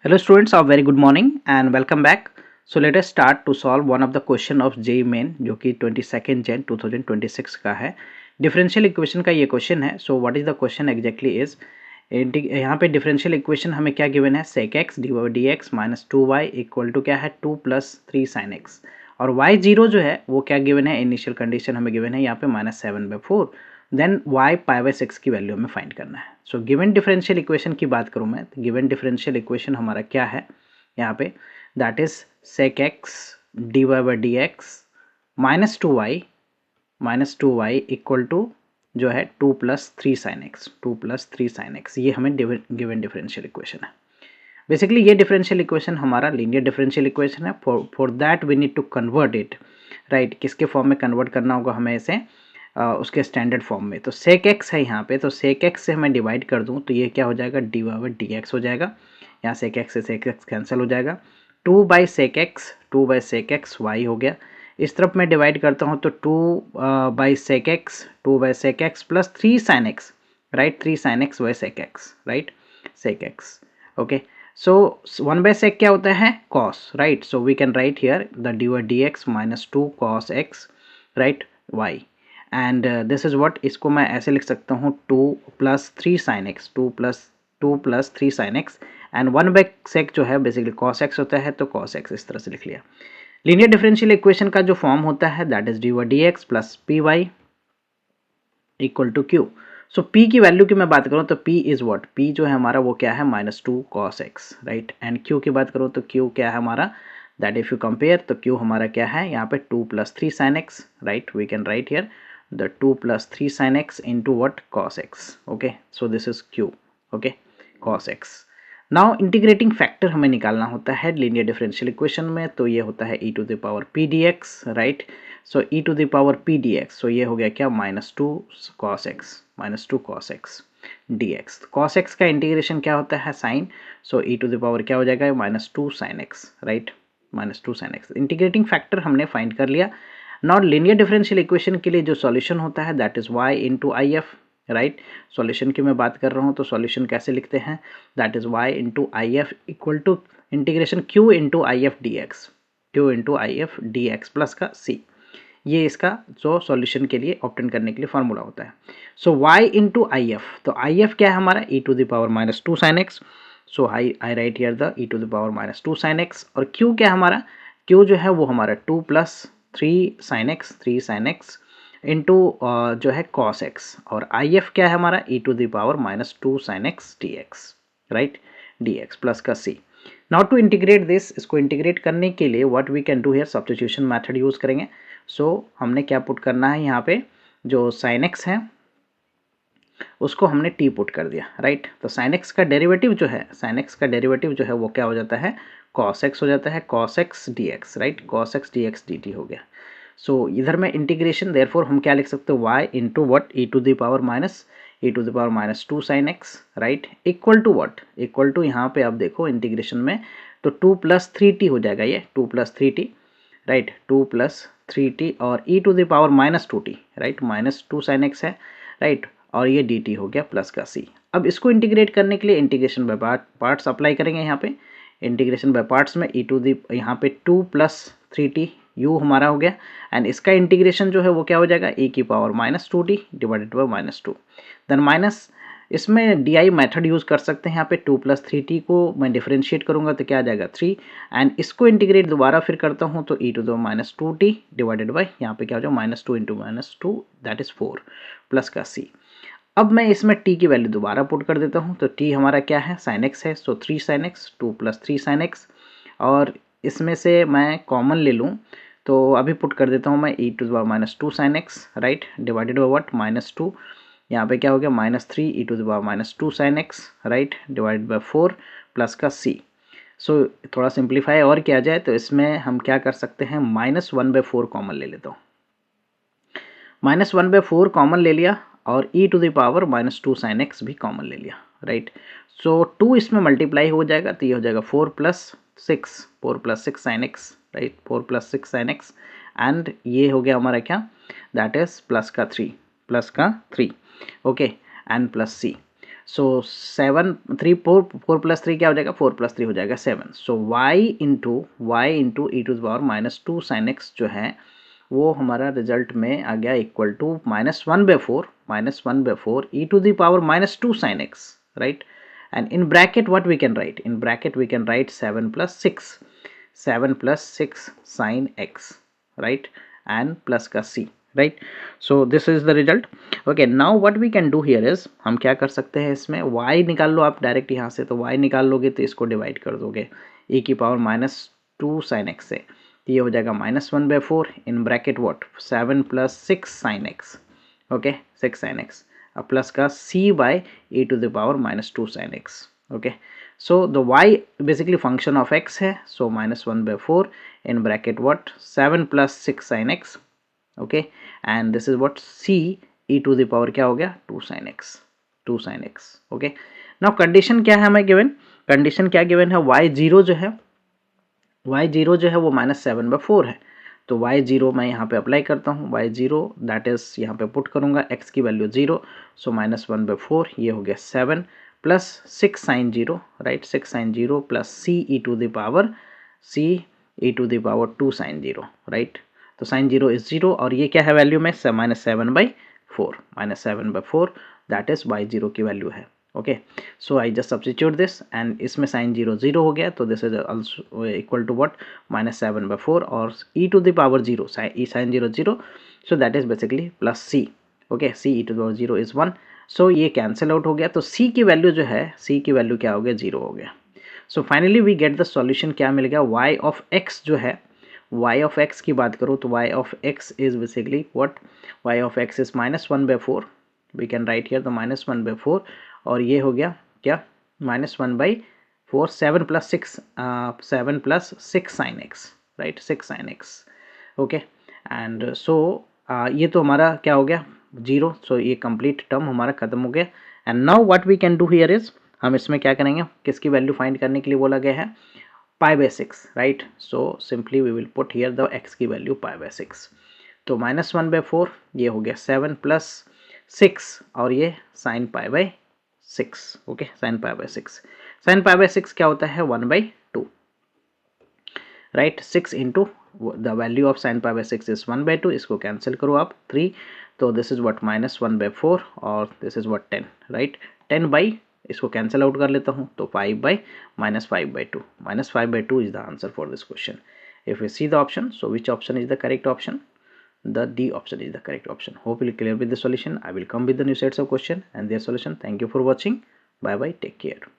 Hello students, a very good morning and welcome back. So let us start to solve one of the question of JEE Main जो कि 22 Jan 2026 का है. Differential equation का ये question है. So what is the question exactly is, यहाँ पे differential equation हमें क्या गिवन है, sec x D X minus 2y equal to क्या है 2 प्लस 3 साइन एक्स, और y0 जो है वो क्या गिवन है, इनिशियल कंडीशन हमें गिवन है यहाँ पे -7/4, देन y π/6 की वैल्यू हमें फाइंड करना है. सो गिवन डिफरेंशियल इक्वेशन की बात करूँ मैं, तो गिवन डिफरेंशियल इक्वेशन हमारा क्या है यहाँ पे, that is sec x D X -2y equal to जो है 2 प्लस 3 साइन एक्स, ये हमें गिवन डिफरेंशियल इक्वेशन है. बेसिकली ये डिफरेंशियल इक्वेशन हमारा लीनियर डिफरेंशियल इक्वेशन है. For that we need to convert it, right. किसके फॉर्म में कन्वर्ट करना होगा हमें इसे, उसके स्टैंडर्ड फॉर्म में. तो sec x है यहाँ पे, तो sec x से मैं डिवाइड कर दूँ तो ये क्या हो जाएगा, डी एक्स हो जाएगा. यहाँ sec x से sec x कैंसिल हो जाएगा. 2/sec x y हो गया. इस तरफ मैं डिवाइड करता हूँ तो 2/sec x plus 3 sin x, right. 3 sin x by sec x, right. sec x, okay. So 1/sec क्या होता है, cos, राइट. So we can write here the D X minus 2 cos x, right, y. And this is what, इसको मैं ऐसे लिख सकता हूँ 2 plus 3 sine X, 2 plus 3 sine X, and 1/sec जो है बेसिकली cos x होता है, तो cos x इस तरह से लिख लिया. लीनियर डिफरेंशियल इक्वेशन का जो फॉर्म होता है that is D X plus P Y equal to Q. So p की वैल्यू की मैं बात करूँ तो p इज व्हाट, p जो है हमारा वो क्या है -2 cos x, right. And q की बात करूँ तो q क्या है हमारा, दैट इफ यू कंपेयर तो q हमारा क्या है यहाँ पे 2 plus 3 sin x, right. We can write here the 2 plus 3 sin x into what, cos x. Okay, so this is q, okay, cos x. now integrating factor हमें निकालना होता है लीनियर डिफरेंशियल इक्वेशन में, तो ये होता है e to the power p dx, right. So e to the power p dx, सो ये हो गया क्या, -2 cos x dx. cos x का इंटीग्रेशन क्या होता है, sine. So e to the power क्या हो जाएगा, -2 sin x, right, -2 sin x. Integrating factor हमने फाइंड कर लिया. नॉट लीनियर डिफरेंशियल इक्वेशन के लिए जो सॉल्यूशन होता है that is y into I F, right. Solution की मैं बात कर रहा हूँ तो सॉल्यूशन कैसे लिखते हैं, that is y into I F equal to integration q into I F D X plus का c. ये इसका जो सॉल्यूशन के लिए ऑप्टेन करने के लिए फार्मूला होता है. So y into I F, तो आई एफ क्या है हमारा, e to the power -2 sin x. So I write here the e to the power -2 sin x. और q क्या है हमारा, q जो है वो हमारा 2 प्लस 3 sin x इंटू जो है cos x, और आई एफ क्या है हमारा, e to the power -2 sin x dx, right, dx plus का c. Now to integrate this, इसको इंटीग्रेट करने के लिए what we can do here, substitution method use करेंगे. सो हमने क्या पुट करना है यहाँ पे, जो sin x है उसको हमने t पुट कर दिया, राइट. तो sin x का डेरिवेटिव जो है वो क्या हो जाता है, cos x हो जाता है, cos x dx, right, cos x dx dt हो गया. सो इधर में इंटीग्रेशन, देयरफॉर हम क्या लिख सकते हो, y into what, e to the power -2 sin x, right, equal to what, equal to यहाँ पे आप देखो इंटीग्रेशन में तो 2 प्लस 3t हो जाएगा, ये 2 plus 3t, right, 2 plus 3t और e to the power -2t, right, -2 sin x है, राइट, और ये dt हो गया प्लस का c. अब इसको इंटीग्रेट करने के लिए इंटीग्रेशन बाय पार्ट्स अप्लाई करेंगे यहाँ पे. इंटीग्रेशन बाय पार्ट्स में e टू दी यहाँ पे 2 प्लस 3t u हमारा हो गया, एंड इसका इंटीग्रेशन जो है वो क्या हो जाएगा, e की power -2t divided by -2, then minus, इसमें डी आई मेथड यूज़ कर सकते हैं. यहाँ पे 2 प्लस 3t को मैं डिफरेंशिएट करूँगा तो क्या आ जाएगा 3, एंड इसको इंटीग्रेट दोबारा फिर करता हूँ तो e to the -2t divided by यहाँ पे क्या हो जाएगा -2 इंटू -2 दैट इज 4 प्लस का c. अब मैं इसमें t की वैल्यू दोबारा पुट कर देता हूँ, तो t हमारा क्या है, sin x है, सो 3 sin x, 2 plus 3 sin x, और इसमें से मैं कॉमन ले लूँ तो अभी पुट कर देता हूँ मैं e to the power -2 sin x, right, divided by what, -2, यहाँ पे क्या हो गया -3 e to the power -2 sin x, right, divided by 4 plus का c. सो थोड़ा सिंप्लीफाई और किया जाए तो इसमें हम क्या कर सकते हैं, -1/4 कॉमन ले लेता हूँ, -1/4 कॉमन ले लिया, और e to the power -2 sin x भी कॉमन ले लिया, राइट. सो 2 इसमें मल्टीप्लाई हो जाएगा तो ये हो जाएगा 4 plus 6 sin x, right, 4 plus 6 sin x, and ये हो गया हमारा क्या, दैट इज प्लस का 3, okay, and plus c. So 7 3 4 plus 3 क्या हो जाएगा, 4 प्लस 3 हो जाएगा 7. So y into e to the power minus 2 sine x जो है वो हमारा रिजल्ट में आ गया इक्वल टू -1/4 ई to the power -2 sin x, right? And in bracket what we can write? In bracket we can write 7 plus 6 sin x, right? And plus का c, right? So this is the result. Okay, now what we can do here is हम क्या कर सकते हैं इसमें, y निकाल लो आप direct यहाँ से, तो y निकाल लोगे तो इसको डिवाइड कर दोगे e की पावर -2 sin x से, ये हो जाएगा -1/4 in bracket what 7 plus 6 sin x, okay 6 sin x, अब प्लस का c by e to the power -2 sin x, okay. So the y basically function of x है, so -1/4 in bracket what 7 plus 6 sin x, okay, and this is what c e to the power क्या हो गया 2 sin x, okay. Now condition क्या है हमें given, condition क्या given है, y0 जो है वो -7/4 है, तो y0 मैं यहाँ पे अप्लाई करता हूँ, y0 दैट इज यहाँ पे पुट करूँगा x की वैल्यू 0, सो -1/4 ये हो गया 7 plus 6 sin 0, right, 6 sin 0 plus c e to the power 2 sin 0, right. तो sin 0 इज 0 और ये क्या है वैल्यू में -7/4 दैट इज y0 की वैल्यू है, okay. So I just substitute this and इसमें sin 0 0 हो गया, तो this is also equal to what -7/4 और e to the power 0 sin 0 0, so that is basically plus c, okay. c e to the power 0 is 1, सो ये cancel out हो गया, तो c की वैल्यू जो है, c की वैल्यू क्या हो गया 0 हो गया. So finally we get the solution, क्या मिल गया, y ऑफ x जो है, y ऑफ x की बात करूँ तो y of x is basically what, y of x is -1/4, we can write here the -1/4 और ये हो गया क्या -1/4 7 plus 6 sin x, right, 6 sin x, okay. And so ये तो हमारा क्या हो गया 0, सो ये कंप्लीट टर्म हमारा खत्म हो गया. And now what we can do here is, हम इसमें क्या करेंगे, किसकी वैल्यू फाइंड करने के लिए बोला गया है, π/6, right. So simply we will put here the x की वैल्यू π/6, तो -1/4 ये हो गया 7 प्लस 6 और ये sin π/6, ओके, sin π/6 क्या होता है 1/2, right. 6 into the value of sin π/6 is 1/2, इसको कैंसिल करो आप 3, तो दिस इज व्हाट -1/4 और this is what 10, right. 10 by इसको कैंसिल आउट कर लेता हूँ, तो 5/-2 -5/2 is the answer for this question. If you see the option, so which option is the correct option, the D option is the correct option. Hope you're clear with the solution. I will come with the new sets of question and their solution. Thank you for watching. Bye bye. Take care.